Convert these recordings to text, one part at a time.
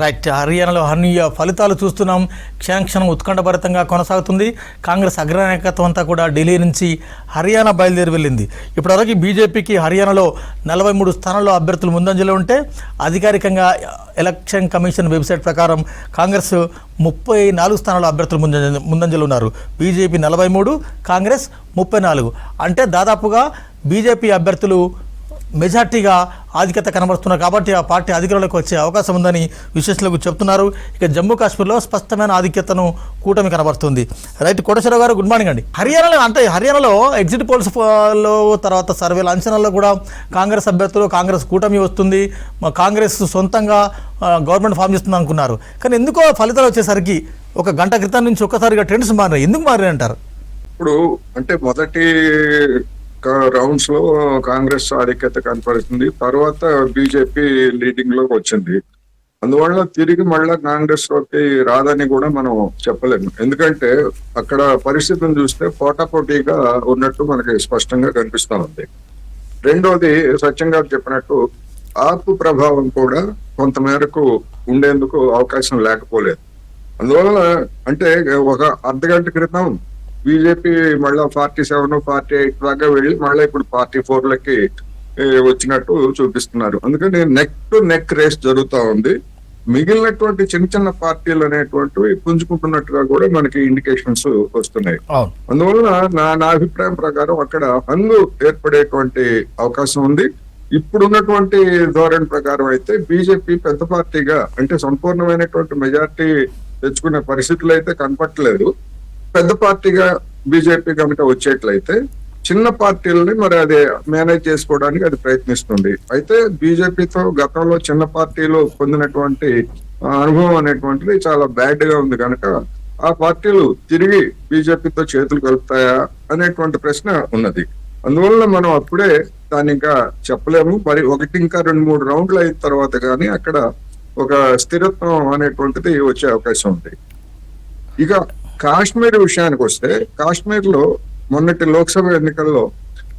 Right. హర్యానాలో అనూహ్య ఫలితాలు చూస్తున్నాం. క్షణం ఉత్కంఠభరితంగా కొనసాగుతుంది. కాంగ్రెస్ అగ్రనాయకత్వం అంతా కూడా ఢిల్లీ నుంచి హర్యానా బయలుదేరి వెళ్ళింది. ఇప్పటివరకు బీజేపీకి హర్యానాలో 43 స్థానాల్లో అభ్యర్థులు ముందంజలో ఉంటే అధికారికంగా ఎలక్షన్ కమిషన్ వెబ్సైట్ ప్రకారం కాంగ్రెస్ 34 స్థానాల్లో అభ్యర్థులు ముందంజలో ఉన్నారు. బీజేపీ 43, కాంగ్రెస్ 34. అంటే దాదాపుగా బీజేపీ అభ్యర్థులు మెజార్టీగా ఆధిక్యత కనబడుతున్నారు. కాబట్టి ఆ పార్టీ అధికారంలోకి వచ్చే అవకాశం ఉందని విశ్లేషకులు చెప్తున్నారు. ఇక జమ్మూ కాశ్మీర్లో స్పష్టమైన ఆధిక్యతను కూటమి కనబడుతుంది. రైట్. కోటేశ్వరరావు గారు, గుడ్ మార్నింగ్ అండి. హర్యానాలో ఎగ్జిట్ పోల్స్లో తర్వాత సర్వేల అంచనాల్లో కూడా కాంగ్రెస్ అభ్యర్థులు, కాంగ్రెస్ కూటమి వస్తుంది, కాంగ్రెస్ సొంతంగా గవర్నమెంట్ ఫామ్ చేస్తుంది అనుకున్నారు. కానీ ఎందుకో ఫలితాలు వచ్చేసరికి ఒక గంట క్రితం నుంచి ఒక్కసారిగా ట్రెండ్స్ మారినాయి. ఎందుకు మారినాయి అంటారు? ఇప్పుడు అంటే మొదటి రౌండ్స్ లో కాంగ్రెస్ ఆధిక్యత కనపడుతుంది, తర్వాత బీజేపీ లీడింగ్ లోకి వచ్చింది. అందువల్ల తిరిగి మళ్ళా కాంగ్రెస్ లోకి రాదని కూడా మనం చెప్పలేము. ఎందుకంటే అక్కడ పరిస్థితిని చూస్తే పోటాపోటీగా ఉన్నట్టు మనకి స్పష్టంగా కనిపిస్తా ఉంది. రెండోది, సత్యం గారు చెప్పినట్టు ఆపు ప్రభావం కూడా కొంతమేరకు ఉండేందుకు అవకాశం లేకపోలేదు. అందువల్ల అంటే ఒక అర్ధగంట క్రితం బీజేపీ మళ్ళా 47, 48 దాకా వెళ్ళి మళ్ళీ ఇప్పుడు 44లకి వచ్చినట్టు చూపిస్తున్నారు. అందుకని నెక్ టు నెక్ రేస్ జరుగుతూ ఉంది. మిగిలినటువంటి చిన్న చిన్న పార్టీలు అనేటువంటివి పుంజుకుంటున్నట్టుగా కూడా మనకి ఇండికేషన్స్ వస్తున్నాయి. అందువల్ల నా అభిప్రాయం ప్రకారం అక్కడ హంగు ఏర్పడేటువంటి అవకాశం ఉంది. ఇప్పుడున్నటువంటి ధోరణి ప్రకారం అయితే బీజేపీ పెద్ద పార్టీగా అంటే సంపూర్ణమైనటువంటి మెజార్టీ తెచ్చుకునే పరిస్థితులు అయితే కనపట్లేదు. పెద్ద పార్టీగా బీజేపీ కనుక వచ్చేట్లయితే చిన్న పార్టీలని మరి అది మేనేజ్ చేసుకోవడానికి అది ప్రయత్నిస్తుంది. అయితే బీజేపీతో గతంలో చిన్న పార్టీలు పొందినటువంటి అనుభవం అనేటువంటిది చాలా బ్యాడ్ గా ఉంది కనుక ఆ పార్టీలు తిరిగి బీజేపీతో చేతులు కలుపుతాయా అనేటువంటి ప్రశ్న ఉన్నది. అందువల్ల మనం అప్పుడే దాన్ని ఇంకా చెప్పలేము. మరి ఒకటి ఇంకా 2-3 రౌండ్లు అయిన తర్వాత కానీ అక్కడ ఒక స్థిరత్వం అనేటువంటిది వచ్చే అవకాశం ఉంది. ఇక కాశ్మీర్ విషయానికి వస్తే, కాశ్మీర్ లో మొన్నటి లోక్సభ ఎన్నికల్లో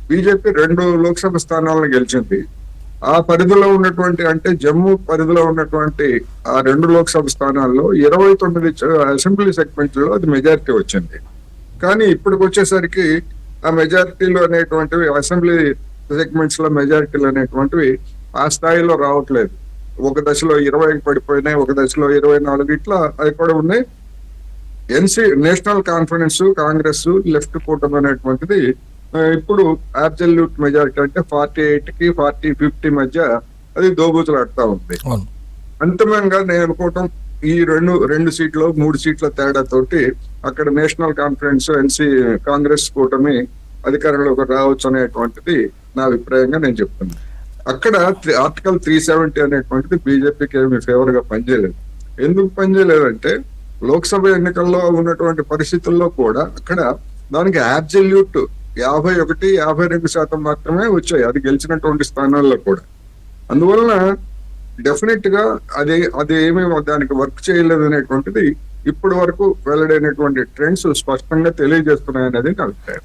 బీజేపీ 2 లోక్సభ స్థానాలను గెలిచింది. ఆ పరిధిలో ఉన్నటువంటి అంటే జమ్మూ పరిధిలో ఉన్నటువంటి ఆ 2 లోక్సభ స్థానాల్లో 29 అసెంబ్లీ సెగ్మెంట్లో అది మెజారిటీ వచ్చింది. కానీ ఇప్పటికి వచ్చేసరికి ఆ మెజారిటీలు అనేటువంటివి అసెంబ్లీ సెగ్మెంట్స్ లో మెజారిటీలు అనేటువంటివి ఆ స్థాయిలో రావట్లేదు. ఒక దశలో 20 పడిపోయినాయి, ఒక దశలో 24, ఇట్లా అవి కూడా ఉన్నాయి. నేషనల్ కాన్ఫరెన్స్, కాంగ్రెస్, లెఫ్ట్ కూటమి అనేటువంటిది ఇప్పుడు అబ్సల్యూట్ మెజారిటీ అంటే 48కి 40-50 మధ్య అది దోబూచులాడుతూ ఉంది. అంతిమంగా నేను అనుకోవటం ఈ రెండు సీట్లు 3 సీట్ల తేడాతోటి అక్కడ నేషనల్ కాన్ఫరెన్స్, కాంగ్రెస్ కూటమి అధికారంలోకి రావచ్చు అనేటువంటిది నా అభిప్రాయంగా నేను చెప్తున్నాను. అక్కడ ఆర్టికల్ 370 అనేటువంటిది బీజేపీకి ఏమి ఫేవర్ గా పనిచేయలేదు. ఎందుకు పనిచేయలేదంటే లోక్సభ ఎన్నికల్లో ఉన్నటువంటి పరిస్థితుల్లో కూడా అక్కడ దానికి అబ్సల్యూట్ 51-52% మాత్రమే వచ్చాయి, అది గెలిచినటువంటి స్థానాల్లో కూడా. అందువలన డెఫినెట్ గా అది ఏమీ దానికి వర్క్ చేయలేదు అనేటువంటిది ఇప్పటి వరకు వెల్లడైనటువంటి ట్రెండ్స్ స్పష్టంగా తెలియజేస్తున్నాయనేది నా అభిప్రాయం.